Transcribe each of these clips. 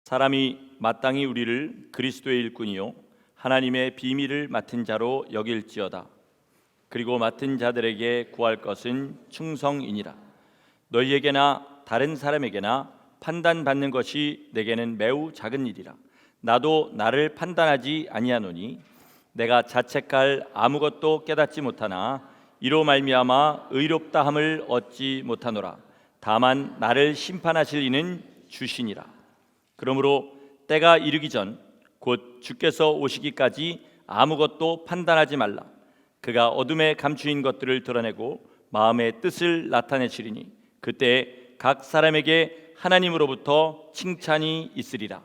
사람이 마땅히 우리를 그리스도의 일꾼이요 하나님의 비밀을 맡은 자로 여길지어다. 그리고 맡은 자들에게 구할 것은 충성이니라. 너희에게나 다른 사람에게나 판단받는 것이 내게는 매우 작은 일이라. 나도 나를 판단하지 아니하노니 내가 자책할 아무것도 깨닫지 못하나 이로 말미암아 의롭다함을 얻지 못하노라. 다만 나를 심판하실 이는 주시니라. 그러므로 때가 이르기 전 곧 주께서 오시기까지 아무것도 판단하지 말라. 그가 어둠에 감추인 것들을 드러내고 마음의 뜻을 나타내시리니 그때 각 사람에게 하나님으로부터 칭찬이 있으리라.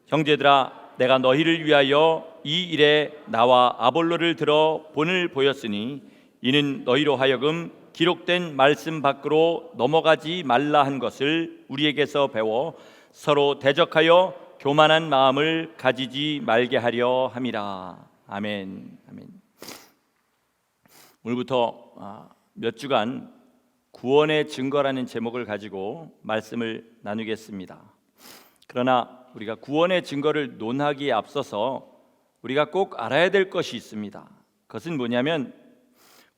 형제들아, 내가 너희를 위하여 이 일에 나와 아볼로를 들어 본을 보였으니 이는 너희로 하여금 기록된 말씀 밖으로 넘어가지 말라 한 것을 우리에게서 배워 서로 대적하여 교만한 마음을 가지지 말게 하려 함이라. 아멘. 아멘. 오늘부터 몇 주간 구원의 증거라는 제목을 가지고 말씀을 나누겠습니다. 그러나 우리가 구원의 증거를 논하기에 앞서서 우리가 꼭 알아야 될 것이 있습니다. 그것은 뭐냐면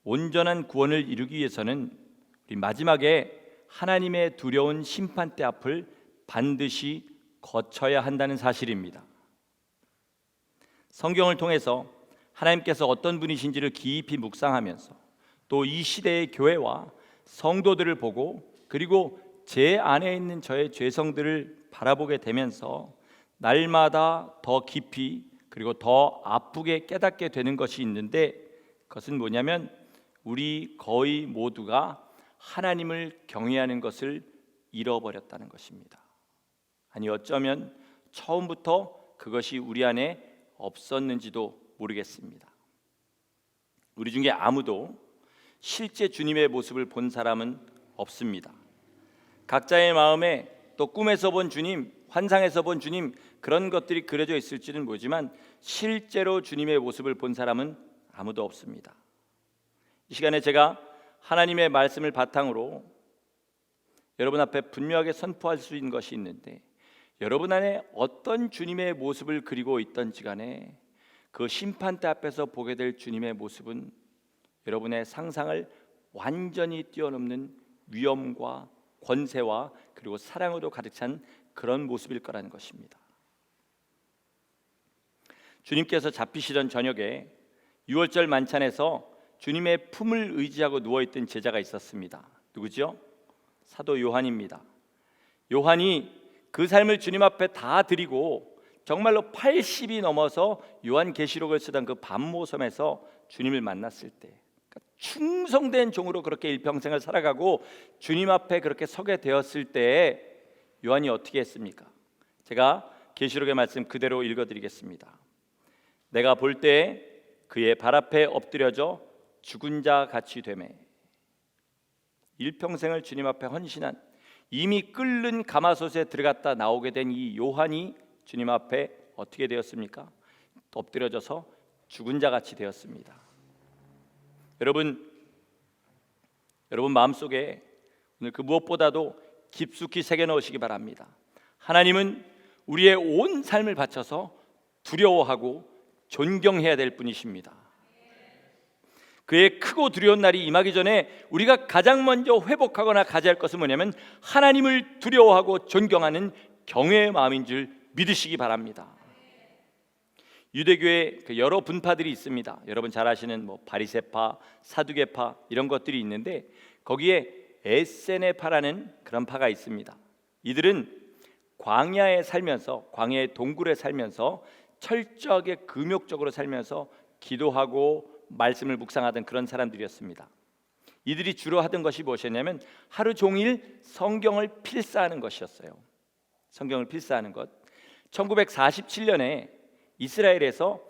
온전한 구원을 이루기 위해서는 우리 마지막에 하나님의 두려운 심판대 앞을 반드시 거쳐야 한다는 사실입니다. 성경을 통해서 하나님께서 어떤 분이신지를 깊이 묵상하면서 또 이 시대의 교회와 성도들을 보고 그리고 제 안에 있는 저의 죄성들을 바라보게 되면서 날마다 더 깊이 그리고 더 아프게 깨닫게 되는 것이 있는데, 그것은 뭐냐면 우리 거의 모두가 하나님을 경외하는 것을 잃어버렸다는 것입니다. 아니 어쩌면 처음부터 그것이 우리 안에 없었는지도 모르겠습니다. 우리 중에 아무도 실제 주님의 모습을 본 사람은 없습니다. 각자의 마음에 또 꿈에서 본 주님, 환상에서 본 주님, 그런 것들이 그려져 있을지는 모르지만 실제로 주님의 모습을 본 사람은 아무도 없습니다. 이 시간에 제가 하나님의 말씀을 바탕으로 여러분 앞에 분명하게 선포할 수 있는 것이 있는데, 여러분 안에 어떤 주님의 모습을 그리고 있던지 간에 그 심판대 앞에서 보게 될 주님의 모습은 여러분의 상상을 완전히 뛰어넘는 위엄과 권세와 그리고 사랑으로 가득 찬 그런 모습일 거라는 것입니다. 주님께서 잡히시던 저녁에 유월절 만찬에서 주님의 품을 의지하고 누워있던 제자가 있었습니다. 누구죠? 사도 요한입니다. 요한이 그 삶을 주님 앞에 다 드리고 정말로 80이 넘어서 요한계시록을 쓰던 그 반모섬에서 주님을 만났을 때, 충성된 종으로 그렇게 일평생을 살아가고 주님 앞에 그렇게 서게 되었을 때 요한이 어떻게 했습니까? 제가 계시록의 말씀 그대로 읽어드리겠습니다. 내가 볼 때 그의 발 앞에 엎드려져 죽은 자 같이 되매. 일평생을 주님 앞에 헌신한, 이미 끓는 가마솥에 들어갔다 나오게 된 이 요한이 주님 앞에 어떻게 되었습니까? 엎드려져서 죽은 자 같이 되었습니다. 여러분 마음속에 오늘 그 무엇보다도 깊숙이 새겨 넣으시기 바랍니다. 하나님은 우리의 온 삶을 바쳐서 두려워하고 존경해야 될 분이십니다. 그의 크고 두려운 날이 임하기 전에 우리가 가장 먼저 회복하거나 가져야 할 것은 뭐냐면 하나님을 두려워하고 존경하는 경외의 마음인 줄 믿으시기 바랍니다. 유대교에 여러 분파들이 있습니다. 여러분 잘 아시는 바리새파, 사두개파 이런 것들이 있는데 거기에 에세네파라는 그런 파가 있습니다. 이들은 광야에 살면서, 광야의 동굴에 살면서 철저하게 금욕적으로 살면서 기도하고 말씀을 묵상하던 그런 사람들이었습니다. 이들이 주로 하던 것이 무엇이었냐면 하루 종일 성경을 필사하는 것이었어요. 성경을 필사하는 것. 1947년에 이스라엘에서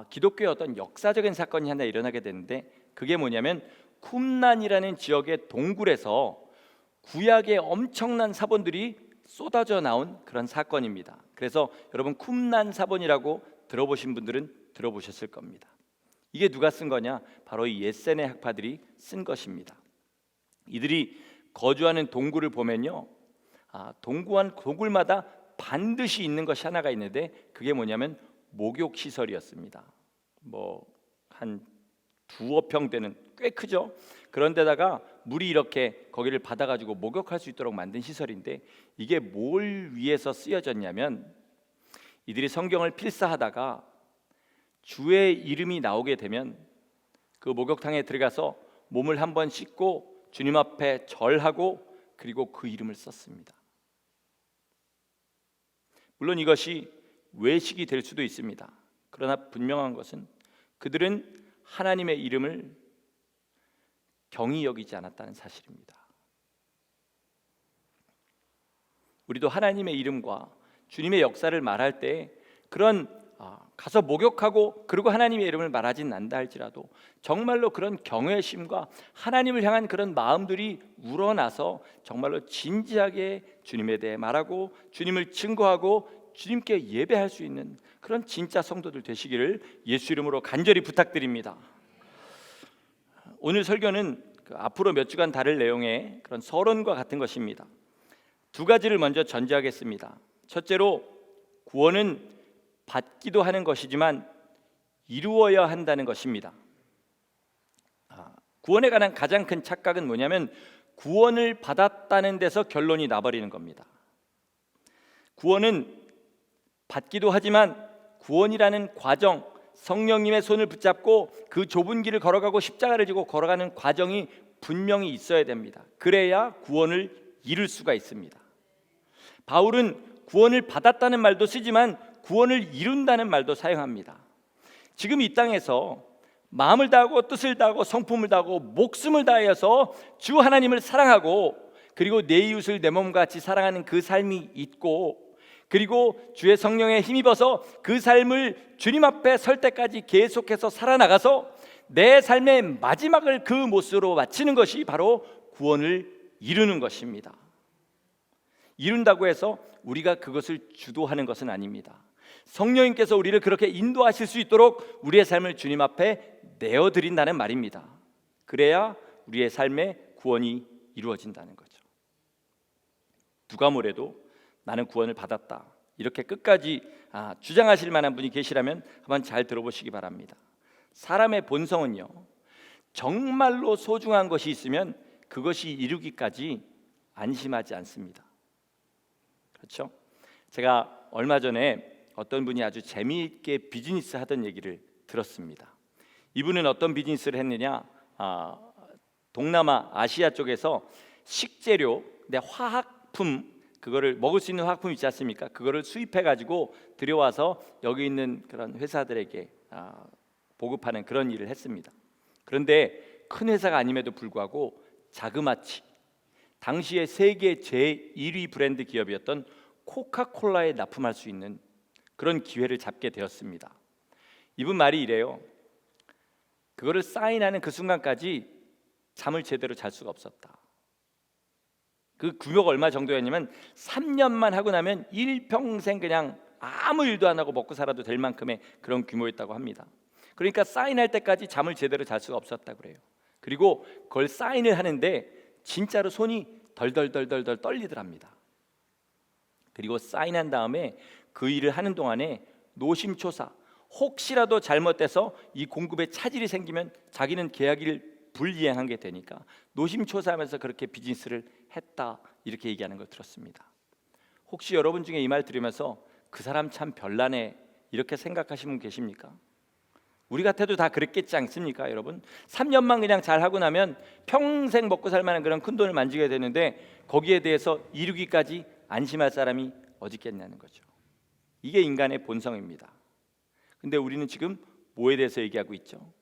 기독교의 어떤 역사적인 사건이 하나 일어나게 되는데, 그게 뭐냐면 쿰란이라는 지역의 동굴에서 구약의 엄청난 사본들이 쏟아져 나온 그런 사건입니다. 그래서 여러분 쿰란 사본이라고 들어보신 분들은 들어보셨을 겁니다. 이게 누가 쓴 거냐? 바로 이 에세네 학파들이 쓴 것입니다. 이들이 거주하는 동굴을 보면요, 동굴마다 반드시 있는 것이 하나가 있는데 그게 뭐냐면 목욕 시설이었습니다. 뭐 한 두어 평 되는 꽤 크죠. 그런데다가 물이 이렇게 거기를 받아가지고 목욕할 수 있도록 만든 시설인데 이게 뭘 위해서 쓰여졌냐면 이들이 성경을 필사하다가 주의 이름이 나오게 되면 그 목욕탕에 들어가서 몸을 한번 씻고 주님 앞에 절하고 그리고 그 이름을 썼습니다. 물론 이것이 외식이 될 수도 있습니다. 그러나 분명한 것은 그들은 하나님의 이름을 경히 여기지 않았다는 사실입니다. 우리도 하나님의 이름과 주님의 역사를 말할 때 그런 가서 목욕하고 그리고 하나님의 이름을 말하진 않다 할지라도 정말로 그런 경외심과 하나님을 향한 그런 마음들이 우러나서 정말로 진지하게 주님에 대해 말하고 주님을 증거하고 주님께 예배할 수 있는 그런 진짜 성도들 되시기를 예수 이름으로 간절히 부탁드립니다. 오늘 설교는 앞으로 몇 주간 다룰 내용의 그런 서론과 같은 것입니다. 두 가지를 먼저 전제하겠습니다. 첫째로 구원은 받기도 하는 것이지만 이루어야 한다는 것입니다. 구원에 관한 가장 큰 착각은 뭐냐면 구원을 받았다는 데서 결론이 나버리는 겁니다. 구원은 받기도 하지만 구원이라는 과정, 성령님의 손을 붙잡고 그 좁은 길을 걸어가고 십자가를 지고 걸어가는 과정이 분명히 있어야 됩니다. 그래야 구원을 이룰 수가 있습니다. 바울은 구원을 받았다는 말도 쓰지만 구원을 이룬다는 말도 사용합니다. 지금 이 땅에서 마음을 다하고 뜻을 다하고 성품을 다하고 목숨을 다하여서 주 하나님을 사랑하고 그리고 내 이웃을 내 몸과 같이 사랑하는 그 삶이 있고 그리고 주의 성령에 힘입어서 그 삶을 주님 앞에 설 때까지 계속해서 살아나가서 내 삶의 마지막을 그 모습으로 마치는 것이 바로 구원을 이루는 것입니다. 이룬다고 해서 우리가 그것을 주도하는 것은 아닙니다. 성령님께서 우리를 그렇게 인도하실 수 있도록 우리의 삶을 주님 앞에 내어드린다는 말입니다. 그래야 우리의 삶의 구원이 이루어진다는 거죠. 누가 뭐래도 나는 구원을 받았다 이렇게 끝까지 주장하실 만한 분이 계시라면 한번 잘 들어보시기 바랍니다. 사람의 본성은요 정말로 소중한 것이 있으면 그것이 이루기까지 안심하지 않습니다. 그렇죠? 제가 얼마 전에 어떤 분이 아주 재미있게 비즈니스 하던 얘기를 들었습니다. 이분은 어떤 비즈니스를 했느냐, 동남아 아시아 쪽에서 식재료, 화학품, 그거를 먹을 수 있는 화학품 있지 않습니까? 그거를 수입해 가지고 들여와서 여기 있는 그런 회사들에게 보급하는 그런 일을 했습니다. 그런데 큰 회사가 아님에도 불구하고 자그마치 당시에 세계 제1위 브랜드 기업이었던 코카콜라에 납품할 수 있는 그런 기회를 잡게 되었습니다. 이분 말이 이래요. 그거를 사인하는 그 순간까지 잠을 제대로 잘 수가 없었다. 그 규모가 얼마 정도였냐면 3년만 하고 나면 일평생 그냥 아무 일도 안 하고 먹고 살아도 될 만큼의 그런 규모였다고 합니다. 그러니까 사인할 때까지 잠을 제대로 잘 수가 없었다고 그래요. 그리고 그걸 사인을 하는데 진짜로 손이 덜덜덜덜 떨리더랍니다. 그리고 사인한 다음에 그 일을 하는 동안에 노심초사, 혹시라도 잘못돼서 이 공급에 차질이 생기면 자기는 계약을 불이행한 게 되니까 노심초사하면서 그렇게 비즈니스를 했다 이렇게 얘기하는 걸 들었습니다. 혹시 여러분 중에 이 말 들으면서 그 사람 참 별나네 이렇게 생각하시는 분 계십니까? 우리 같아도 다 그랬겠지 않습니까 여러분? 3년만 그냥 잘하고 나면 평생 먹고 살 만한 그런 큰 돈을 만지게 되는데 거기에 대해서 이루기까지 안심할 사람이 어디 있겠냐는 거죠. 이게 인간의 본성입니다. 근데 우리는 지금 뭐에 대해서 얘기하고 있죠?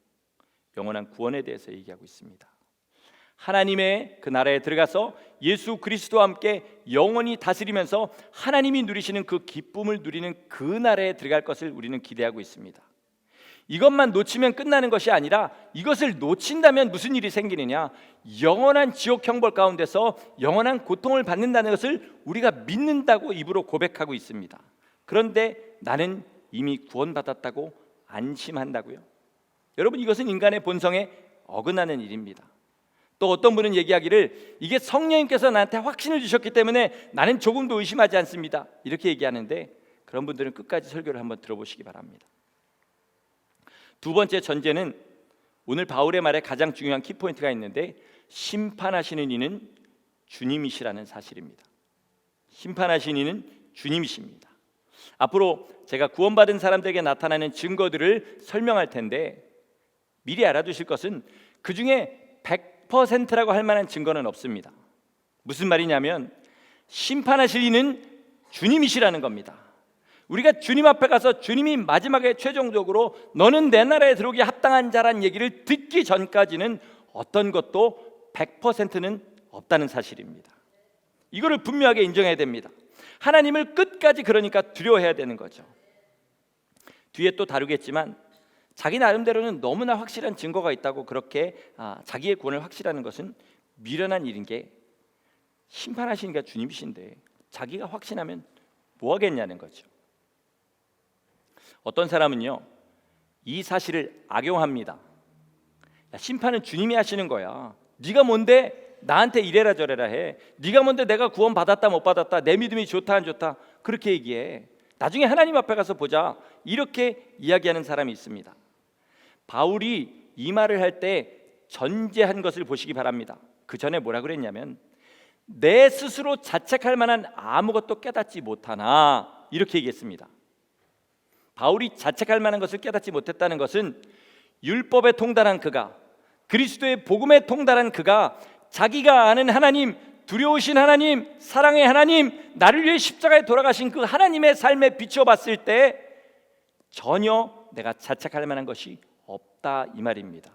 영원한 구원에 대해서 얘기하고 있습니다. 하나님의 그 나라에 들어가서 예수 그리스도와 함께 영원히 다스리면서 하나님이 누리시는 그 기쁨을 누리는 그 나라에 들어갈 것을 우리는 기대하고 있습니다. 이것만 놓치면 끝나는 것이 아니라 이것을 놓친다면 무슨 일이 생기느냐? 영원한 지옥 형벌 가운데서 영원한 고통을 받는다는 것을 우리가 믿는다고 입으로 고백하고 있습니다. 그런데 나는 이미 구원받았다고 안심한다고요? 여러분 이것은 인간의 본성에 어긋나는 일입니다. 또 어떤 분은 얘기하기를 이게 성령님께서 나한테 확신을 주셨기 때문에 나는 조금도 의심하지 않습니다, 이렇게 얘기하는데, 그런 분들은 끝까지 설교를 한번 들어보시기 바랍니다. 두 번째 전제는 오늘 바울의 말에 가장 중요한 키포인트가 있는데, 심판하시는 이는 주님이시라는 사실입니다. 심판하시는 이는 주님이십니다. 앞으로 제가 구원받은 사람들에게 나타나는 증거들을 설명할 텐데, 미리 알아두실 것은 그 중에 100%라고 할 만한 증거는 없습니다. 무슨 말이냐면 심판하실 이는 주님이시라는 겁니다. 우리가 주님 앞에 가서 주님이 마지막에 최종적으로 너는 내 나라에 들어오기 합당한 자란 얘기를 듣기 전까지는 어떤 것도 100%는 없다는 사실입니다. 이거를 분명하게 인정해야 됩니다. 하나님을 끝까지 그러니까 두려워해야 되는 거죠. 뒤에 또 다루겠지만 자기 나름대로는 너무나 확실한 증거가 있다고 그렇게 자기의 구원을 확실하는 것은 미련한 일인 게, 심판하시니까 주님이신데 자기가 확신하면 뭐 하겠냐는 거죠. 어떤 사람은요, 이 사실을 악용합니다. 야, 심판은 주님이 하시는 거야. 네가 뭔데 나한테 이래라 저래라 해. 네가 뭔데 내가 구원 받았다 못 받았다, 내 믿음이 좋다 안 좋다 그렇게 얘기해. 나중에 하나님 앞에 가서 보자, 이렇게 이야기하는 사람이 있습니다. 바울이 이 말을 할 때 전제한 것을 보시기 바랍니다. 그 전에 뭐라 그랬냐면 내 스스로 자책할 만한 아무것도 깨닫지 못하나, 이렇게 얘기했습니다. 바울이 자책할 만한 것을 깨닫지 못했다는 것은 율법에 통달한 그가, 그리스도의 복음에 통달한 그가 자기가 아는 하나님, 두려우신 하나님, 사랑의 하나님, 나를 위해 십자가에 돌아가신 그 하나님의 삶에 비춰봤을 때 전혀 내가 자책할 만한 것이 없다, 이 말입니다.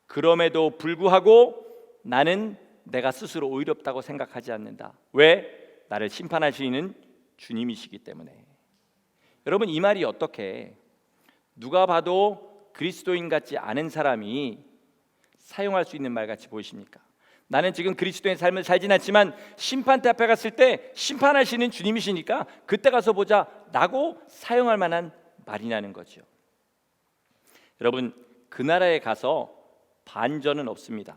그럼에도 불구하고 나는 내가 스스로 의롭다고 생각하지 않는다. 왜? 나를 심판하시는 주님이시기 때문에. 여러분, 이 말이 어떻게 누가 봐도 그리스도인 같지 않은 사람이 사용할 수 있는 말 같이 보이십니까? 나는 지금 그리스도의 삶을 살진 않지만 심판대 앞에 갔을 때 심판하시는 주님이시니까 그때 가서 보자 라고 사용할 만한 말이냐는 거죠. 여러분, 그 나라에 가서 반전은 없습니다.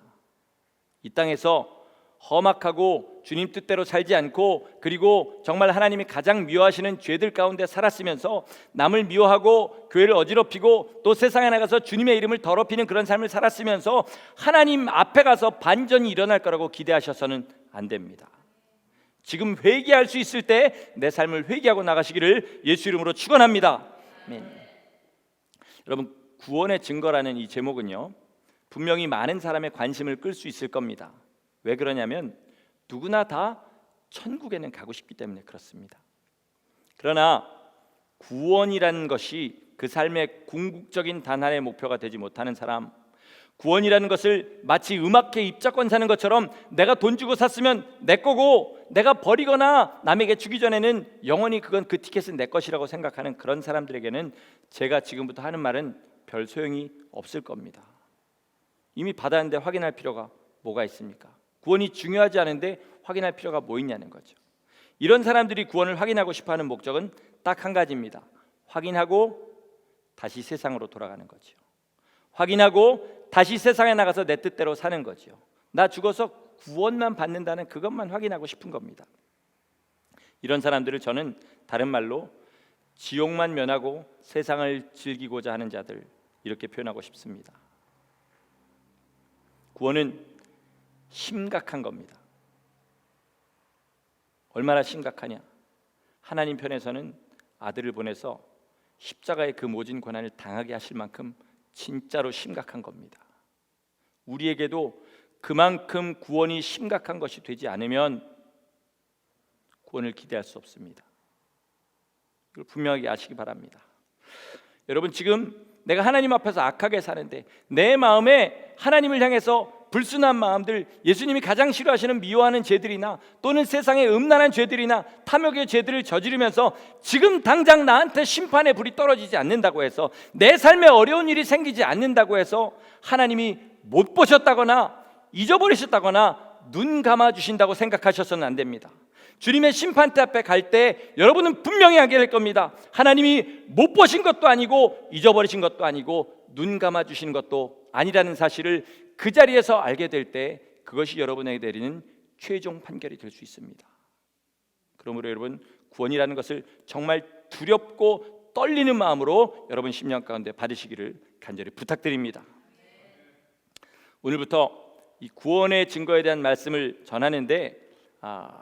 이 땅에서 험악하고 주님 뜻대로 살지 않고, 그리고 정말 하나님이 가장 미워하시는 죄들 가운데 살았으면서 남을 미워하고 교회를 어지럽히고 또 세상에 나가서 주님의 이름을 더럽히는 그런 삶을 살았으면서 하나님 앞에 가서 반전이 일어날 거라고 기대하셔서는 안 됩니다. 지금 회개할 수 있을 때 내 삶을 회개하고 나가시기를 예수 이름으로 축원합니다. 아멘. 여러분, 구원의 증거라는 이 제목은요, 분명히 많은 사람의 관심을 끌 수 있을 겁니다. 왜 그러냐면 누구나 다 천국에는 가고 싶기 때문에 그렇습니다. 그러나 구원이라는 것이 그 삶의 궁극적인 단 하나의 목표가 되지 못하는 사람, 구원이라는 것을 마치 음악회 입장권 사는 것처럼 내가 돈 주고 샀으면 내 거고 내가 버리거나 남에게 주기 전에는 영원히 그건 그 티켓은 내 것이라고 생각하는 그런 사람들에게는 제가 지금부터 하는 말은 별 소용이 없을 겁니다. 이미 받았는데 확인할 필요가 뭐가 있습니까? 구원이 중요하지 않은데 확인할 필요가 뭐 있냐는 거죠. 이런 사람들이 구원을 확인하고 싶어하는 목적은 딱 한 가지입니다. 확인하고 다시 세상으로 돌아가는 거죠. 확인하고 다시 세상에 나가서 내 뜻대로 사는 거죠. 나 죽어서 구원만 받는다는 그것만 확인하고 싶은 겁니다. 이런 사람들을 저는 다른 말로 지옥만 면하고 세상을 즐기고자 하는 자들, 이렇게 표현하고 싶습니다. 구원은 심각한 겁니다. 얼마나 심각하냐? 하나님 편에서는 아들을 보내서 십자가의 그 모진 고난을 당하게 하실 만큼 진짜로 심각한 겁니다. 우리에게도 그만큼 구원이 심각한 것이 되지 않으면 구원을 기대할 수 없습니다. 이걸 분명하게 아시기 바랍니다. 여러분, 지금 내가 하나님 앞에서 악하게 사는데 내 마음에 하나님을 향해서 불순한 마음들, 예수님이 가장 싫어하시는 미워하는 죄들이나 또는 세상의 음란한 죄들이나 탐욕의 죄들을 저지르면서 지금 당장 나한테 심판의 불이 떨어지지 않는다고 해서, 내 삶에 어려운 일이 생기지 않는다고 해서 하나님이 못 보셨다거나 잊어버리셨다거나 눈 감아주신다고 생각하셔서는 안 됩니다. 주님의 심판대 앞에 갈 때 여러분은 분명히 알게 될 겁니다. 하나님이 못 보신 것도 아니고 잊어버리신 것도 아니고 눈 감아주신 것도 아니라는 사실을 그 자리에서 알게 될 때 그것이 여러분에게 내리는 최종 판결이 될 수 있습니다. 그러므로 여러분, 구원이라는 것을 정말 두렵고 떨리는 마음으로 여러분 심령 가운데 받으시기를 간절히 부탁드립니다. 오늘부터 이 구원의 증거에 대한 말씀을 전하는데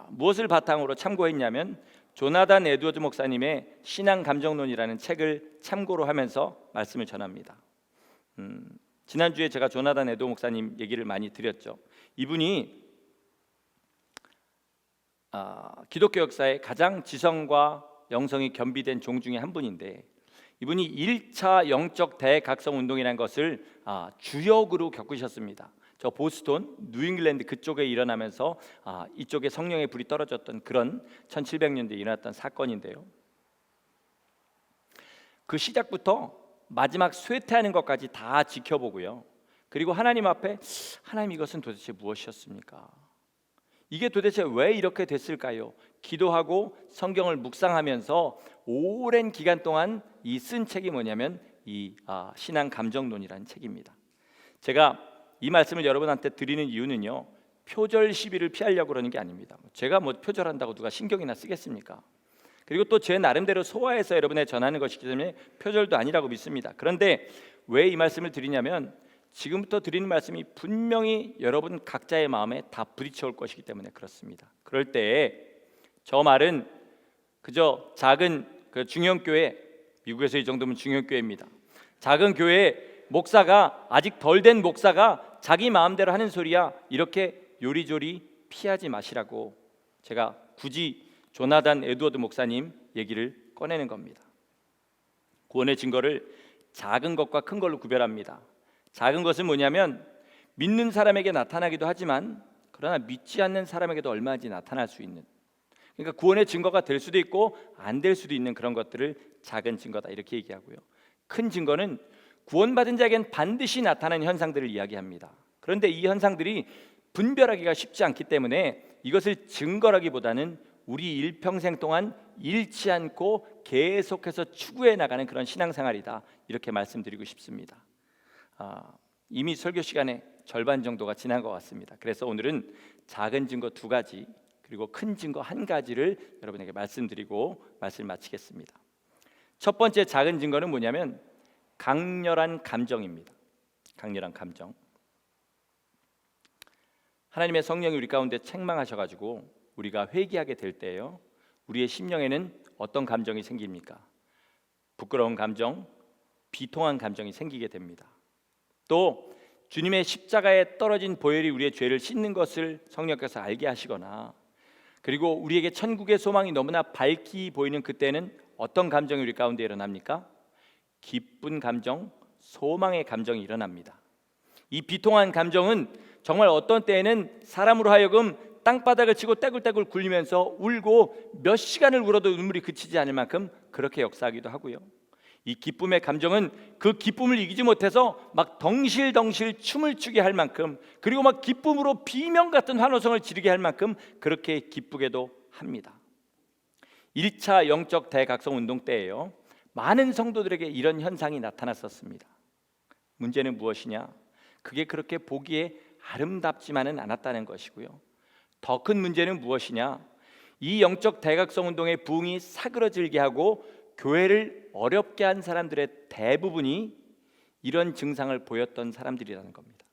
무엇을 바탕으로 참고했냐면 조나단 에드워드 목사님의 신앙 감정론이라는 책을 참고로 하면서 말씀을 전합니다. 지난주에 제가 조나단 에드워드 목사님 얘기를 많이 드렸죠. 이분이 기독교 역사에 가장 지성과 영성이 겸비된 종 중에 한 분인데, 이분이 1차 영적 대각성 운동이라는 것을 주역으로 겪으셨습니다. 저 보스턴, 뉴잉글랜드 그쪽에 일어나면서 이쪽에 성령의 불이 떨어졌던 그런 1700년대에 일어났던 사건인데요. 그 시작부터 마지막 쇠퇴하는 것까지 다 지켜보고요. 그리고 하나님 앞에, 하나님 이것은 도대체 무엇이었습니까? 이게 도대체 왜 이렇게 됐을까요? 기도하고 성경을 묵상하면서 오랜 기간 동안 이 쓴 책이 뭐냐면 이 신앙 감정론이라는 책입니다. 제가 이 말씀을 여러분한테 드리는 이유는요, 표절 시비를 피하려고 그러는 게 아닙니다. 제가 뭐 표절한다고 누가 신경이나 쓰겠습니까? 그리고 또 제 나름대로 소화해서 여러분에 전하는 것이기 때문에 표절도 아니라고 믿습니다. 그런데 왜 이 말씀을 드리냐면, 지금부터 드리는 말씀이 분명히 여러분 각자의 마음에 다 부딪혀올 것이기 때문에 그렇습니다. 그럴 때 저 말은 그저 작은 중형교회, 미국에서 이 정도면 중형교회입니다. 작은 교회 목사가, 아직 덜 된 목사가 자기 마음대로 하는 소리야, 이렇게 요리조리 피하지 마시라고 제가 굳이 조나단 에드워드 목사님 얘기를 꺼내는 겁니다. 구원의 증거를 작은 것과 큰 걸로 구별합니다. 작은 것은 뭐냐면 믿는 사람에게 나타나기도 하지만 그러나 믿지 않는 사람에게도 얼마든지 나타날 수 있는, 그러니까 구원의 증거가 될 수도 있고 안 될 수도 있는 그런 것들을 작은 증거다 이렇게 얘기하고요. 큰 증거는 구원받은 자에겐 반드시 나타나는 현상들을 이야기합니다. 그런데 이 현상들이 분별하기가 쉽지 않기 때문에 이것을 증거라기보다는 우리 일평생 동안 잃지 않고 계속해서 추구해 나가는 그런 신앙생활이다, 이렇게 말씀드리고 싶습니다. 이미 설교 시간의 절반 정도가 지난 것 같습니다. 그래서 오늘은 작은 증거 2가지 그리고 큰 증거 1가지를 여러분에게 말씀드리고 말씀을 마치겠습니다. 첫 번째 작은 증거는 뭐냐면 강렬한 감정입니다. 강렬한 감정. 하나님의 성령이 우리 가운데 책망하셔가지고 우리가 회개하게 될 때요, 우리의 심령에는 어떤 감정이 생깁니까? 부끄러운 감정, 비통한 감정이 생기게 됩니다. 또 주님의 십자가에 떨어진 보혈이 우리의 죄를 씻는 것을 성령께서 알게 하시거나, 그리고 우리에게 천국의 소망이 너무나 밝히 보이는 그때는 어떤 감정이 우리 가운데 일어납니까? 기쁜 감정, 소망의 감정이 일어납니다. 이 비통한 감정은 정말 어떤 때에는 사람으로 하여금 땅바닥을 치고 떼굴떼굴 굴리면서 울고 몇 시간을 울어도 눈물이 그치지 않을 만큼 그렇게 역사하기도 하고요. 이 기쁨의 감정은 그 기쁨을 이기지 못해서 막 덩실덩실 춤을 추게 할 만큼, 그리고 막 기쁨으로 비명 같은 환호성을 지르게 할 만큼 그렇게 기쁘게도 합니다. 1차 영적 대각성 운동 때에요, 많은 성도들에게 이런 현상이 나타났었습니다. 문제는 무엇이냐? 그게 그렇게 보기에 아름답지만은 않았다는 것이고요. 더 큰 문제는 무엇이냐? 이 영적 대각성 운동의 부흥이 사그러지게 하고 교회를 어렵게 한 사람들의 대부분이 이런 증상을 보였던 사람들이라는 겁니다.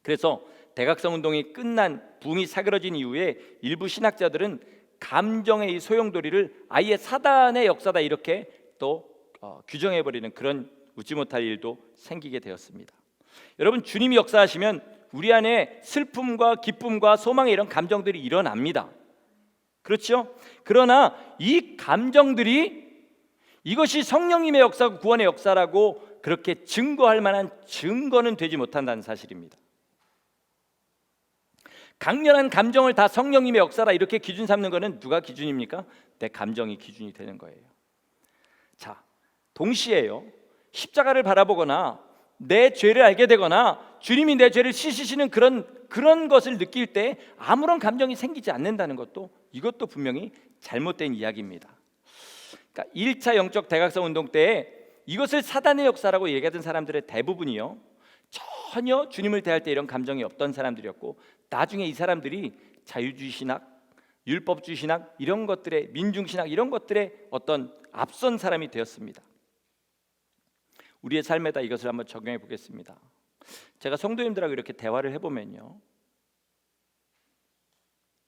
그래서 대각성 운동이 끝난, 부흥이 사그러진 이후에 일부 신학자들은 감정의 이 소용돌이를 아예 사단의 역사다 이렇게 또 규정해버리는 그런 웃지 못할 일도 생기게 되었습니다. 여러분, 주님이 역사하시면 우리 안에 슬픔과 기쁨과 소망의 이런 감정들이 일어납니다. 그렇죠? 그러나 이 감정들이 이것이 성령님의 역사고 구원의 역사라고 그렇게 증거할 만한 증거는 되지 못한다는 사실입니다. 강렬한 감정을 다 성령님의 역사라 이렇게 기준 삼는 것은 누가 기준입니까? 내 감정이 기준이 되는 거예요. 자, 동시에요, 십자가를 바라보거나 내 죄를 알게 되거나 주님이 내 죄를 씻으시는 그런 것을 느낄 때 아무런 감정이 생기지 않는다는 것도, 이것도 분명히 잘못된 이야기입니다. 그러니까 1차 영적 대각성 운동 때에 이것을 사단의 역사라고 얘기하던 사람들의 대부분이요, 전혀 주님을 대할 때 이런 감정이 없던 사람들이었고, 나중에 이 사람들이 자유주의 신학, 율법주의 신학 이런 것들의, 민중신학 이런 것들의 어떤 앞선 사람이 되었습니다. 우리의 삶에다 이것을 한번 적용해 보겠습니다. 제가 성도님들하고 이렇게 대화를 해보면요,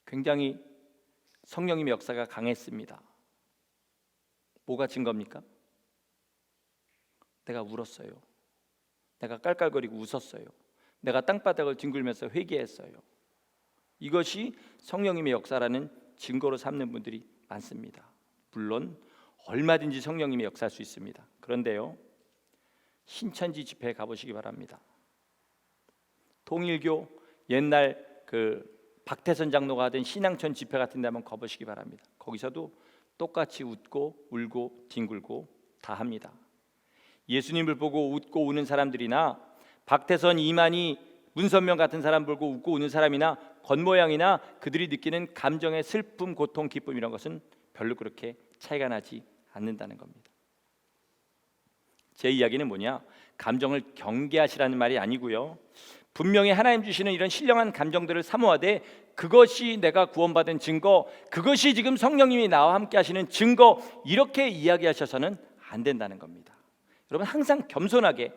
굉장히 성령님의 역사가 강했습니다. 뭐가 증거입니까? 내가 울었어요. 내가 깔깔거리고 웃었어요. 내가 땅바닥을 뒹굴면서 회개했어요. 이것이 성령님의 역사라는 증거로 삼는 분들이 많습니다. 물론 얼마든지 성령님이 역사할 수 있습니다. 그런데요, 신천지 집회에 가보시기 바랍니다. 통일교 옛날 그 박태선 장로가 하던 신앙촌 집회 같은 데 한번 가보시기 바랍니다. 거기서도 똑같이 웃고 울고 뒹굴고 다 합니다. 예수님을 보고 웃고 우는 사람들이나 박태선, 이만희, 문선명 같은 사람 보고 웃고 우는 사람이나 겉모양이나 그들이 느끼는 감정의 슬픔, 고통, 기쁨 이런 것은 별로 그렇게 차이가 나지 않는다는 겁니다. 제 이야기는 뭐냐? 감정을 경계하시라는 말이 아니고요, 분명히 하나님 주시는 이런 신령한 감정들을 사모하되 그것이 내가 구원받은 증거, 그것이 지금 성령님이 나와 함께 하시는 증거, 이렇게 이야기하셔서는 안 된다는 겁니다. 여러분, 항상 겸손하게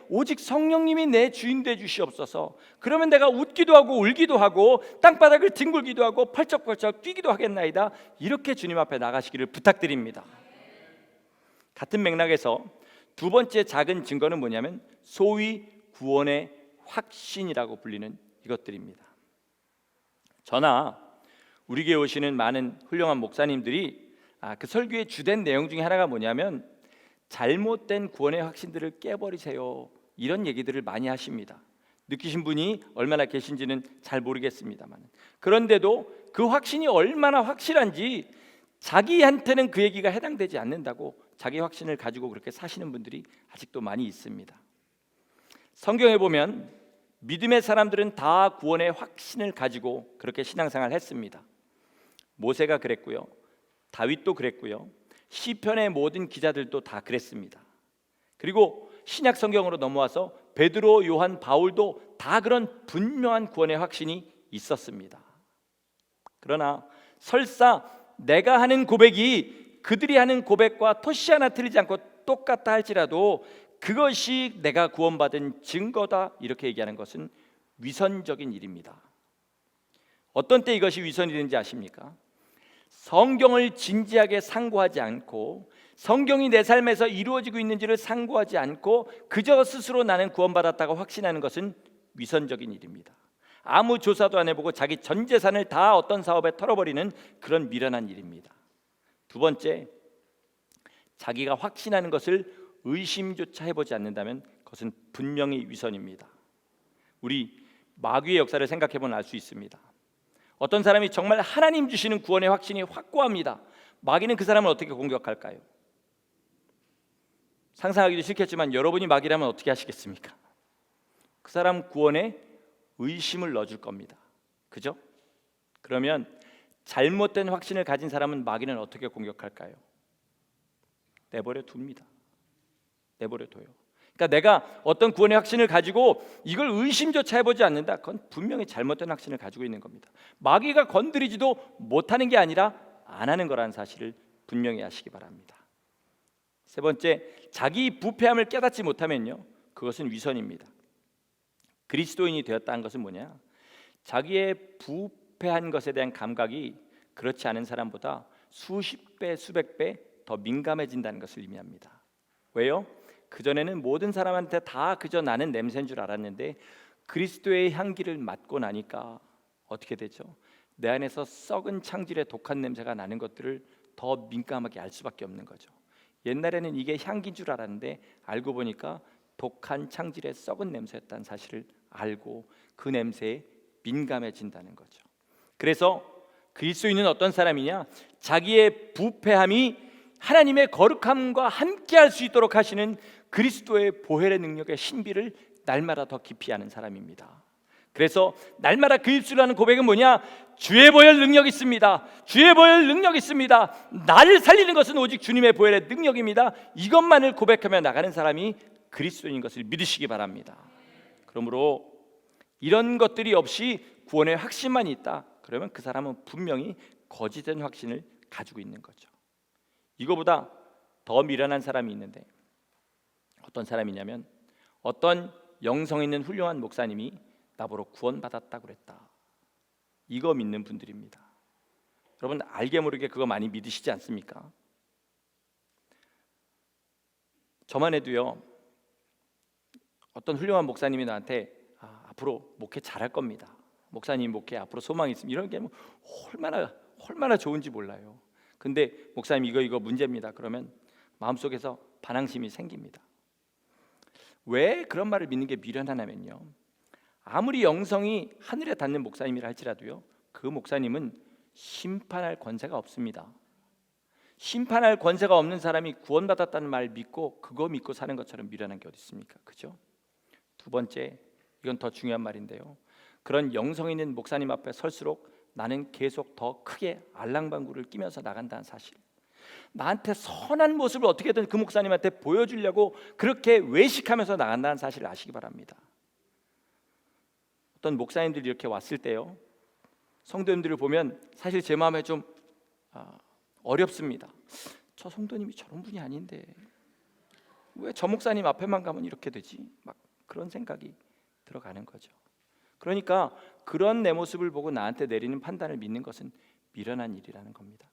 오직 성령님이 내 주인 되 주시옵소서. 그러면 내가 웃기도 하고 울기도 하고 땅바닥을 뒹굴기도 하고 펄쩍펄쩍 뛰기도 하겠나이다. 이렇게 주님 앞에 나가시기를 부탁드립니다. 같은 맥락에서 두 번째 작은 증거는 뭐냐면 소위 구원의 확신이라고 불리는 이것들입니다. 저나 우리 교회 오시는 많은 훌륭한 목사님들이 그 설교의 주된 내용 중에 하나가 뭐냐면 잘못된 구원의 확신들을 깨버리세요, 이런 얘기들을 많이 하십니다. 느끼신 분이 얼마나 계신지는 잘 모르겠습니다만, 그런데도 그 확신이 얼마나 확실한지 자기한테는 그 얘기가 해당되지 않는다고 자기 확신을 가지고 그렇게 사시는 분들이 아직도 많이 있습니다. 성경에 보면 믿음의 사람들은 다 구원의 확신을 가지고 그렇게 신앙생활을 했습니다. 모세가 그랬고요, 다윗도 그랬고요, 시편의 모든 기자들도 다 그랬습니다. 그리고 신약 성경으로 넘어와서 베드로, 요한, 바울도 다 그런 분명한 구원의 확신이 있었습니다. 그러나 설사 내가 하는 고백이 그들이 하는 고백과 토시 하나 틀리지 않고 똑같다 할지라도 그것이 내가 구원받은 증거다, 이렇게 얘기하는 것은 위선적인 일입니다. 어떤 때 이것이 위선이 되는지 아십니까? 성경을 진지하게 상고하지 않고 성경이 내 삶에서 이루어지고 있는지를 상고하지 않고 그저 스스로 나는 구원받았다고 확신하는 것은 위선적인 일입니다. 아무 조사도 안 해보고 자기 전 재산을 다 어떤 사업에 털어버리는 그런 미련한 일입니다. 두 번째, 자기가 확신하는 것을 의심조차 해보지 않는다면 그것은 분명히 위선입니다. 우리 마귀의 역사를 생각해보면 알 수 있습니다. 어떤 사람이 정말 하나님 주시는 구원의 확신이 확고합니다. 마귀는 그 사람을 어떻게 공격할까요? 상상하기도 싫겠지만 여러분이 마귀라면 어떻게 하시겠습니까? 그 사람 구원에 의심을 넣어줄 겁니다. 그죠? 그러면 잘못된 확신을 가진 사람은 마귀는 어떻게 공격할까요? 내버려 둡니다. 내버려 둬요. 그러니까 내가 어떤 구원의 확신을 가지고 이걸 의심조차 해보지 않는다, 그건 분명히 잘못된 확신을 가지고 있는 겁니다. 마귀가 건드리지도 못하는 게 아니라 안 하는 거라는 사실을 분명히 아시기 바랍니다. 세 번째, 자기 부패함을 깨닫지 못하면요, 그것은 위선입니다. 그리스도인이 되었다는 것은 뭐냐? 자기의 부패한 것에 대한 감각이 그렇지 않은 사람보다 수십 배, 수백 배 더 민감해진다는 것을 의미합니다. 왜요? 그전에는 모든 사람한테 다 그저 나는 냄새인 줄 알았는데 그리스도의 향기를 맡고 나니까 어떻게 되죠? 내 안에서 썩은 창질의 독한 냄새가 나는 것들을 더 민감하게 알 수밖에 없는 거죠. 옛날에는 이게 향기인 줄 알았는데 알고 보니까 독한 창질의 썩은 냄새였다는 사실을 알고 그 냄새에 민감해진다는 거죠. 그래서 그리스도인은 어떤 사람이냐? 자기의 부패함이 하나님의 거룩함과 함께할 수 있도록 하시는 그리스도의 보혈의 능력의 신비를 날마다 더 깊이 아는 사람입니다. 그래서 날마다 그 입술로 하는 고백은 뭐냐? 주의 보혈 능력 있습니다. 주의 보혈 능력 있습니다. 나를 살리는 것은 오직 주님의 보혈의 능력입니다. 이것만을 고백하며 나가는 사람이 그리스도인 것을 믿으시기 바랍니다. 그러므로 이런 것들이 없이 구원의 확신만 있다, 그러면 그 사람은 분명히 거짓된 확신을 가지고 있는 거죠. 이거보다 더 미련한 사람이 있는데, 어떤 사람이냐면 어떤 영성 있는 훌륭한 목사님이 나보러 구원받았다고 그랬다, 이거 믿는 분들입니다. 여러분 알게 모르게 그거 많이 믿으시지 않습니까? 저만 해도요, 어떤 훌륭한 목사님이 나한테 앞으로 목회 잘할 겁니다, 목사님 목회 앞으로 소망이 있습니다, 이런 게 뭐 얼마나 좋은지 몰라요. 근데 목사님 이거 문제입니다, 그러면 마음속에서 반항심이 생깁니다. 왜 그런 말을 믿는 게 미련하냐면요, 아무리 영성이 하늘에 닿는 목사님이라 할지라도요, 그 목사님은 심판할 권세가 없습니다. 심판할 권세가 없는 사람이 구원받았다는 말 믿고 그거 믿고 사는 것처럼 미련한 게 어디 있습니까? 그죠? 두 번째, 이건 더 중요한 말인데요, 그런 영성 있는 목사님 앞에 설수록 나는 계속 더 크게 알랑방구를 끼면서 나간다는 사실, 나한테 선한 모습을 어떻게든 그 목사님한테 보여주려고 그렇게 외식하면서 나간다는 사실을 아시기 바랍니다. 어떤 목사님들이 이렇게 왔을 때요, 성도님들을 보면 사실 제 마음에 좀 어렵습니다. 저 성도님이 저런 분이 아닌데 왜 저 목사님 앞에만 가면 이렇게 되지? 막 그런 생각이 들어가는 거죠. 그러니까 그런 내 모습을 보고 나한테 내리는 판단을 믿는 것은 미련한 일이라는 겁니다.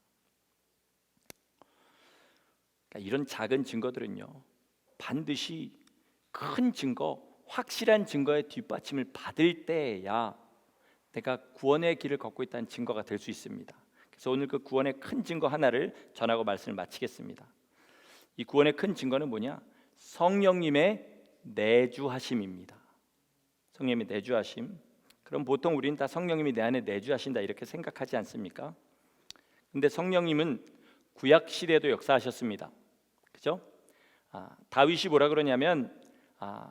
그러니까 이런 작은 증거들은요, 반드시 큰 증거, 확실한 증거의 뒷받침을 받을 때야 내가 구원의 길을 걷고 있다는 증거가 될 수 있습니다. 그래서 오늘 그 구원의 큰 증거 하나를 전하고 말씀을 마치겠습니다. 이 구원의 큰 증거는 뭐냐? 성령님의 내주하심입니다. 성령님의 내주하심. 그럼 보통 우리는 다 성령님이 내 안에 내주하신다 이렇게 생각하지 않습니까? 근데 성령님은 구약 시대에도 역사하셨습니다. 그죠? 다윗이 뭐라 그러냐면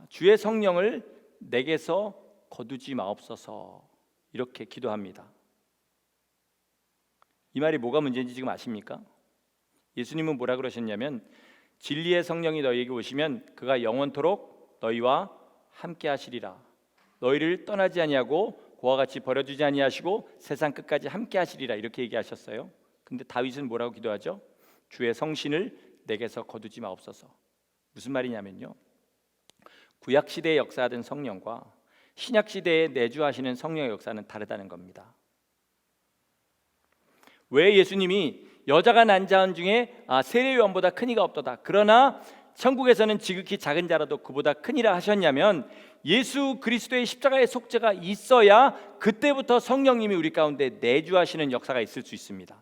주의 성령을 내게서 거두지 마옵소서, 이렇게 기도합니다. 이 말이 뭐가 문제인지 지금 아십니까? 예수님은 뭐라 그러셨냐면 진리의 성령이 너희에게 오시면 그가 영원토록 너희와 함께 하시리라. 너희를 떠나지 아니하고 그와 같이 버려두지 아니하시고 세상 끝까지 함께 하시리라, 이렇게 얘기하셨어요. 근데 다윗은 뭐라고 기도하죠? 주의 성신을 내게서 거두지 마옵소서. 무슨 말이냐면요, 구약 시대에 역사하던 성령과 신약 시대에 내주하시는 성령의 역사는 다르다는 겁니다. 왜 예수님이 여자가 난 자원 중에 세례요한보다 큰 이가 없도다, 그러나 천국에서는 지극히 작은 자라도 그보다 크니라 하셨냐면, 예수 그리스도의 십자가의 속죄가 있어야 그때부터 성령님이 우리 가운데 내주하시는 역사가 있을 수 있습니다.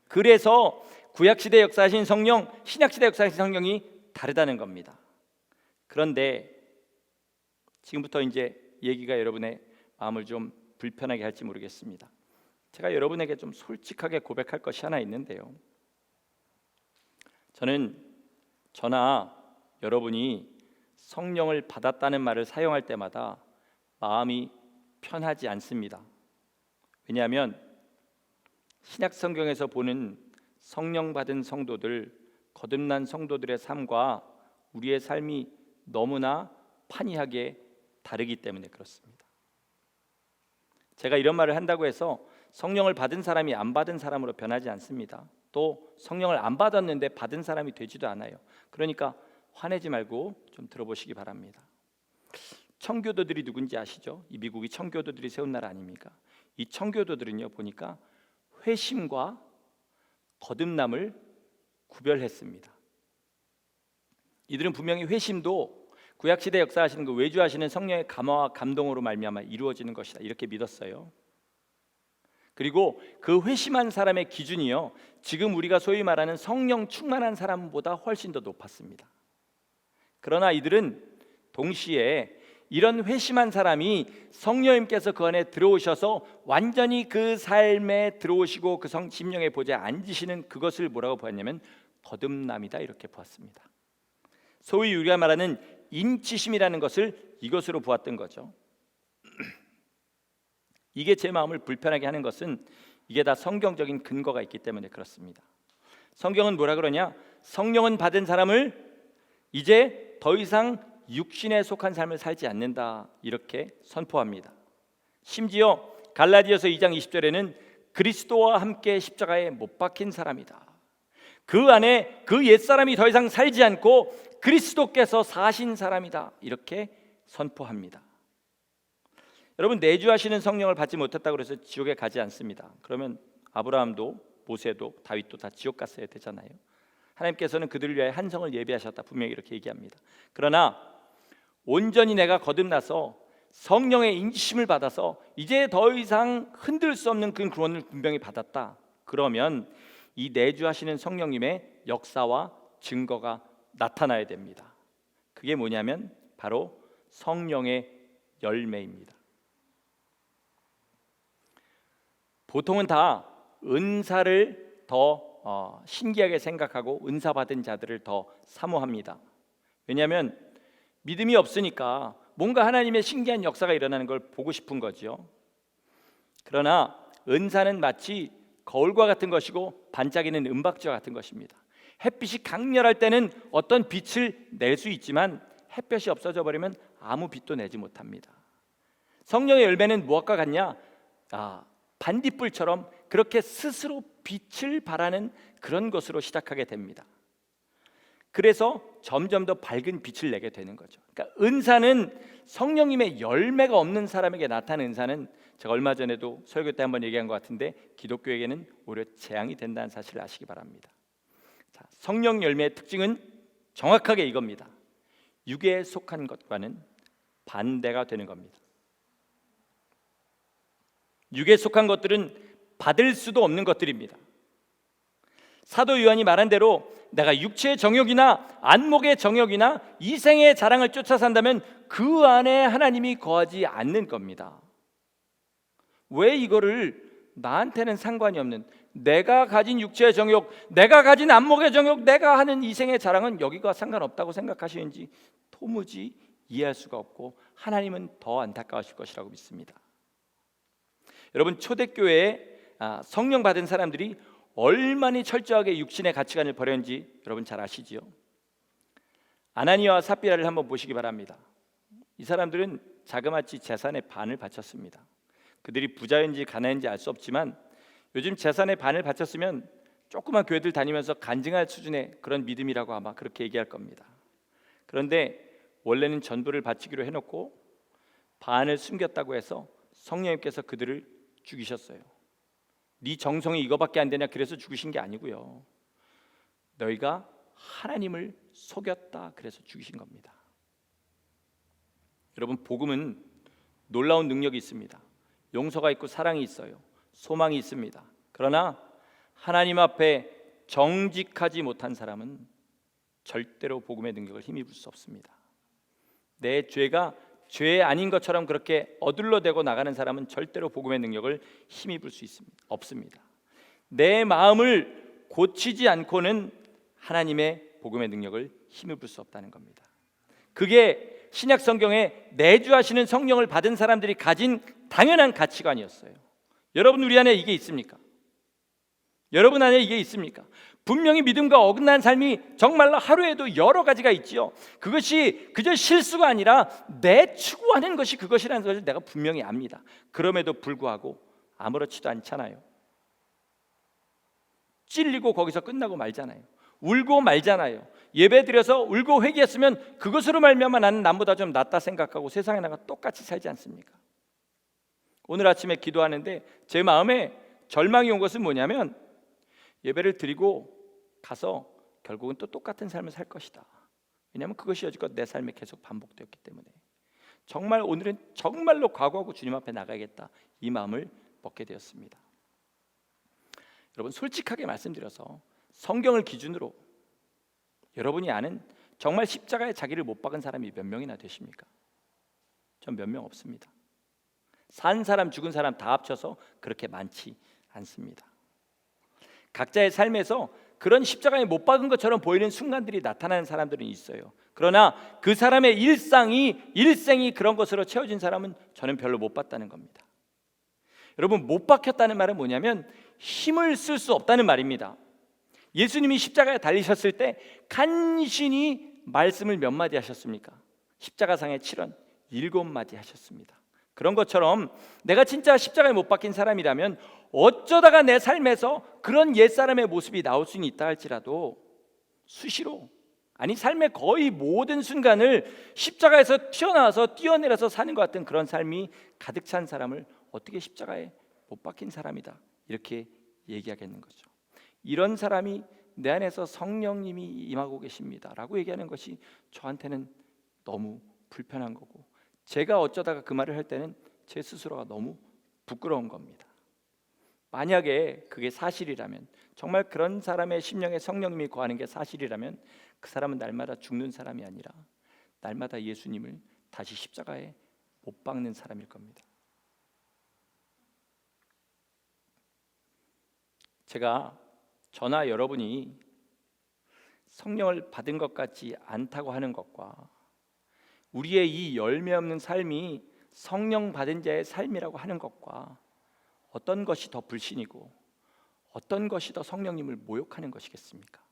그래서 구약시대 역사하신 성령, 신약시대 역사하신 성령이 다르다는 겁니다. 그런데 지금부터 이제 얘기가 여러분의 마음을 좀 불편하게 할지 모르겠습니다. 제가 여러분에게 좀 솔직하게 고백할 것이 하나 있는데요, 저나 여러분이 성령을 받았다는 말을 사용할 때마다 마음이 편하지 않습니다. 왜냐하면 신약 성경에서 보는 성령 받은 성도들, 거듭난 성도들의 삶과 우리의 삶이 너무나 판이하게 다르기 때문에 그렇습니다. 제가 이런 말을 한다고 해서 성령을 받은 사람이 안 받은 사람으로 변하지 않습니다. 또 성령을 안 받았는데 받은 사람이 되지도 않아요. 그러니까 화내지 말고 좀 들어보시기 바랍니다. 청교도들이 누군지 아시죠? 이 미국이 청교도들이 세운 나라 아닙니까? 이 청교도들은요, 보니까 회심과 거듭남을 구별했습니다. 이들은 분명히 회심도 구약시대 역사하시는 그 외주하시는 성령의 감화와 감동으로 말미암아 이루어지는 것이다, 이렇게 믿었어요. 그리고 그 회심한 사람의 기준이요, 지금 우리가 소위 말하는 성령 충만한 사람보다 훨씬 더 높았습니다. 그러나 이들은 동시에 이런 회심한 사람이 성령님께서 그 안에 들어오셔서 완전히 그 삶에 들어오시고 그 심령의 보좌에 앉으시는 그것을 뭐라고 보았냐면 거듭남이다, 이렇게 보았습니다. 소위 우리가 말하는 인치심이라는 것을 이것으로 보았던 거죠. 이게 제 마음을 불편하게 하는 것은 이게 다 성경적인 근거가 있기 때문에 그렇습니다. 성경은 뭐라 그러냐? 성령은 받은 사람을 이제 더 이상 육신에 속한 삶을 살지 않는다 이렇게 선포합니다. 심지어 갈라디아서 2장 20절에는 그리스도와 함께 십자가에 못 박힌 사람이다. 그 안에 그 옛사람이 더 이상 살지 않고 그리스도께서 사신 사람이다 이렇게 선포합니다. 여러분, 내주하시는 성령을 받지 못했다고 해서 지옥에 가지 않습니다. 그러면 아브라함도 모세도 다윗도 다 지옥 갔어야 되잖아요. 하나님께서는 그들을 위하여 한 성을 예비하셨다 분명히 이렇게 얘기합니다. 그러나 온전히 내가 거듭나서 성령의 인심을 받아서 이제 더 이상 흔들 수 없는 그 구원을 분명히 받았다. 그러면 이 내주하시는 성령님의 역사와 증거가 나타나야 됩니다. 그게 뭐냐면 바로 성령의 열매입니다. 보통은 다 은사를 더 신기하게 생각하고 은사 받은 자들을 더 사모합니다. 왜냐하면 믿음이 없으니까 뭔가 하나님의 신기한 역사가 일어나는 걸 보고 싶은 거죠. 그러나 은사는 마치 거울과 같은 것이고 반짝이는 은박지와 같은 것입니다. 햇빛이 강렬할 때는 어떤 빛을 낼 수 있지만 햇볕이 없어져 버리면 아무 빛도 내지 못합니다. 성령의 열매는 무엇과 같냐? 반딧불처럼 그렇게 스스로 빛을 발하는 그런 것으로 시작하게 됩니다. 그래서 점점 더 밝은 빛을 내게 되는 거죠. 그러니까 은사는 성령님의 열매가 없는 사람에게 나타나는 은사는 제가 얼마 전에도 설교 때 한번 얘기한 것 같은데 기독교에게는 오히려 재앙이 된다는 사실을 아시기 바랍니다. 자, 성령 열매의 특징은 정확하게 이겁니다. 육에 속한 것과는 반대가 되는 겁니다. 육에 속한 것들은 받을 수도 없는 것들입니다. 사도 요한이 말한 대로 내가 육체의 정욕이나 안목의 정욕이나 이생의 자랑을 쫓아 산다면 그 안에 하나님이 거하지 않는 겁니다. 왜 이거를 나한테는 상관이 없는 내가 가진 육체의 정욕, 내가 가진 안목의 정욕, 내가 하는 이생의 자랑은 여기가 상관없다고 생각하시는지 도무지 이해할 수가 없고 하나님은 더 안타까우실 것이라고 믿습니다. 여러분, 초대교회에 성령 받은 사람들이 얼마나 철저하게 육신의 가치관을 버렸는지 여러분 잘 아시지요? 아나니아와 삽비라를 한번 보시기 바랍니다. 이 사람들은 자그마치 재산의 반을 바쳤습니다. 그들이 부자인지 가난인지 알 수 없지만 요즘 재산의 반을 바쳤으면 조그만 교회들 다니면서 간증할 수준의 그런 믿음이라고 아마 그렇게 얘기할 겁니다. 그런데 원래는 전부를 바치기로 해놓고 반을 숨겼다고 해서 성령님께서 그들을 죽이셨어요. 네 정성이 이거밖에 안 되냐 그래서 죽이신 게 아니고요. 너희가 하나님을 속였다 그래서 죽이신 겁니다. 여러분, 복음은 놀라운 능력이 있습니다. 용서가 있고 사랑이 있어요. 소망이 있습니다. 그러나 하나님 앞에 정직하지 못한 사람은 절대로 복음의 능력을 힘입을 수 없습니다. 내 죄가 죄 아닌 것처럼 그렇게 어둘러대고 나가는 사람은 절대로 복음의 능력을 힘입을 수 없습니다. 내 마음을 고치지 않고는 하나님의 복음의 능력을 힘입을 수 없다는 겁니다. 그게 신약 성경에 내주하시는 성령을 받은 사람들이 가진 당연한 가치관이었어요. 여러분, 우리 안에 이게 있습니까? 여러분 안에 이게 있습니까? 분명히 믿음과 어긋난 삶이 정말로 하루에도 여러 가지가 있지요. 그것이 그저 실수가 아니라 내 추구하는 것이 그것이라는 것을 내가 분명히 압니다. 그럼에도 불구하고 아무렇지도 않잖아요. 찔리고 거기서 끝나고 말잖아요. 울고 말잖아요. 예배 드려서 울고 회개했으면 그것으로 말미암아 나는 남보다 좀 낫다 생각하고 세상에 나가 똑같이 살지 않습니까? 오늘 아침에 기도하는데 제 마음에 절망이 온 것은 뭐냐면 예배를 드리고 가서 결국은 또 똑같은 삶을 살 것이다. 왜냐하면 그것이 여지껏 내 삶에 계속 반복되었기 때문에 정말 오늘은 정말로 각오하고 주님 앞에 나가야겠다, 이 마음을 먹게 되었습니다. 여러분, 솔직하게 말씀드려서 성경을 기준으로 여러분이 아는 정말 십자가에 자기를 못 박은 사람이 몇 명이나 되십니까? 전 몇 명 없습니다. 산 사람 죽은 사람 다 합쳐서 그렇게 많지 않습니다. 각자의 삶에서 그런 십자가에 못 박은 것처럼 보이는 순간들이 나타나는 사람들은 있어요. 그러나 그 사람의 일생이 그런 것으로 채워진 사람은 저는 별로 못 봤다는 겁니다. 여러분, 못 박혔다는 말은 뭐냐면 힘을 쓸 수 없다는 말입니다. 예수님이 십자가에 달리셨을 때 간신히 말씀을 몇 마디 하셨습니까? 십자가상의 7원 7마디 하셨습니다. 그런 것처럼 내가 진짜 십자가에 못 박힌 사람이라면 어쩌다가 내 삶에서 그런 옛사람의 모습이 나올 수는 있다 할지라도 수시로, 아니 삶의 거의 모든 순간을 십자가에서 튀어나와서 뛰어내려서 사는 것 같은 그런 삶이 가득 찬 사람을 어떻게 십자가에 못 박힌 사람이다 이렇게 얘기하겠는 거죠. 이런 사람이 내 안에서 성령님이 임하고 계십니다 라고 얘기하는 것이 저한테는 너무 불편한 거고, 제가 어쩌다가 그 말을 할 때는 제 스스로가 너무 부끄러운 겁니다. 만약에 그게 사실이라면, 정말 그런 사람의 심령에 성령님이 거하는 게 사실이라면 그 사람은 날마다 죽는 사람이 아니라 날마다 예수님을 다시 십자가에 못 박는 사람일 겁니다. 제가 저나 여러분이 성령을 받은 것 같지 않다고 하는 것과 우리의 이 열매 없는 삶이 성령 받은 자의 삶이라고 하는 것과 어떤 것이 더 불신이고 어떤 것이 더 성령님을 모욕하는 것이겠습니까?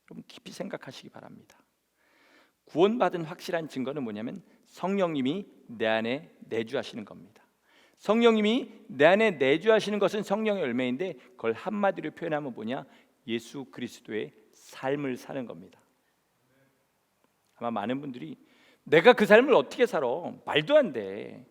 여러분 깊이 생각하시기 바랍니다. 구원받은 확실한 증거는 뭐냐면 성령님이 내 안에 내주하시는 겁니다. 성령님이 내 안에 내주하시는 것은 성령의 열매인데 그걸 한마디로 표현하면 뭐냐? 예수 그리스도의 삶을 사는 겁니다. 아마 많은 분들이 내가 그 삶을 어떻게 살아? 말도 안 돼.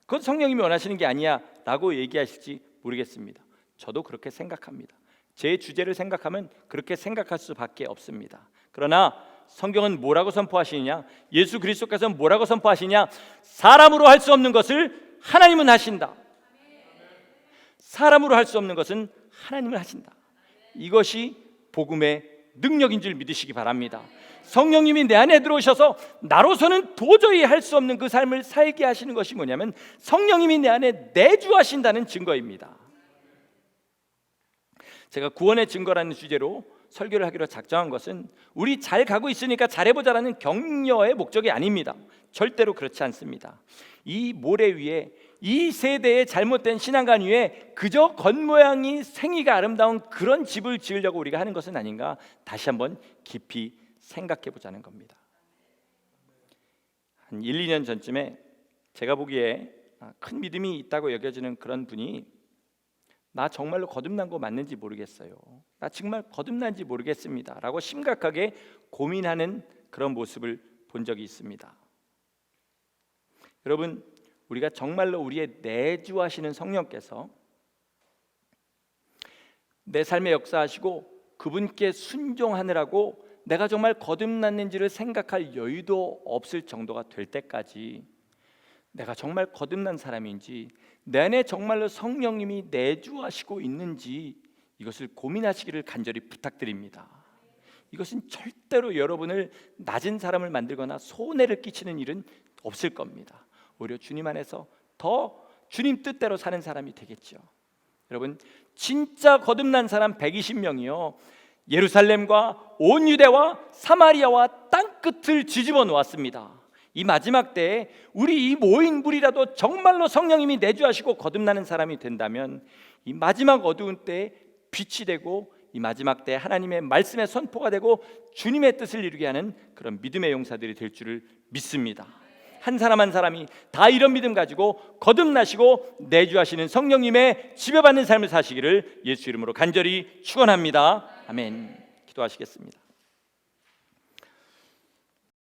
그건 성령님이 원하시는 게 아니야 라고 얘기하실지 모르겠습니다. 저도 그렇게 생각합니다. 제 주제를 생각하면 그렇게 생각할 수밖에 없습니다. 그러나 성경은 뭐라고 선포하시느냐? 예수 그리스도께서는 뭐라고 선포하시냐? 사람으로 할 수 없는 것을 하나님은 하신다. 사람으로 할 수 없는 것은 하나님을 하신다. 이것이 복음의 능력인 줄 믿으시기 바랍니다. 성령님이 내 안에 들어오셔서 나로서는 도저히 할 수 없는 그 삶을 살게 하시는 것이 뭐냐면 성령님이 내 안에 내주하신다는 증거입니다. 제가 구원의 증거라는 주제로 설교를 하기로 작정한 것은 우리 잘 가고 있으니까 잘해보자라는 격려의 목적이 아닙니다. 절대로 그렇지 않습니다. 이 모래 위에, 이 세대의 잘못된 신앙관 위에 그저 겉모양이 생기가 아름다운 그런 집을 지으려고 우리가 하는 것은 아닌가 다시 한번 깊이 생각해 보자는 겁니다. 한 1, 2년 전쯤에 제가 보기에 큰 믿음이 있다고 여겨지는 그런 분이 나 정말로 거듭난 거 맞는지 모르겠어요. 나 정말 거듭난지 모르겠습니다 라고 심각하게 고민하는 그런 모습을 본 적이 있습니다. 여러분, 우리가 정말로 우리의 내주하시는 성령께서 내 삶에 역사하시고 그분께 순종하느라고 내가 정말 거듭났는지를 생각할 여유도 없을 정도가 될 때까지 내가 정말 거듭난 사람인지 내 안에 정말로 성령님이 내주하시고 있는지 이것을 고민하시기를 간절히 부탁드립니다. 이것은 절대로 여러분을 낮은 사람을 만들거나 손해를 끼치는 일은 없을 겁니다. 오히려 주님 안에서 더 주님 뜻대로 사는 사람이 되겠죠. 여러분, 진짜 거듭난 사람 120명이요 예루살렘과 온 유대와 사마리아와 땅끝을 뒤집어 놓았습니다. 이 마지막 때에 우리 이 모인 무리라도 정말로 성령님이 내주하시고 거듭나는 사람이 된다면 이 마지막 어두운 때에 빛이 되고 이 마지막 때 하나님의 말씀의 선포가 되고 주님의 뜻을 이루게 하는 그런 믿음의 용사들이 될 줄을 믿습니다. 한 사람 한 사람이 다 이런 믿음 가지고 거듭나시고 내주하시는 성령님의 지배받는 삶을 사시기를 예수 이름으로 간절히 축원합니다. 아멘. 기도하시겠습니다.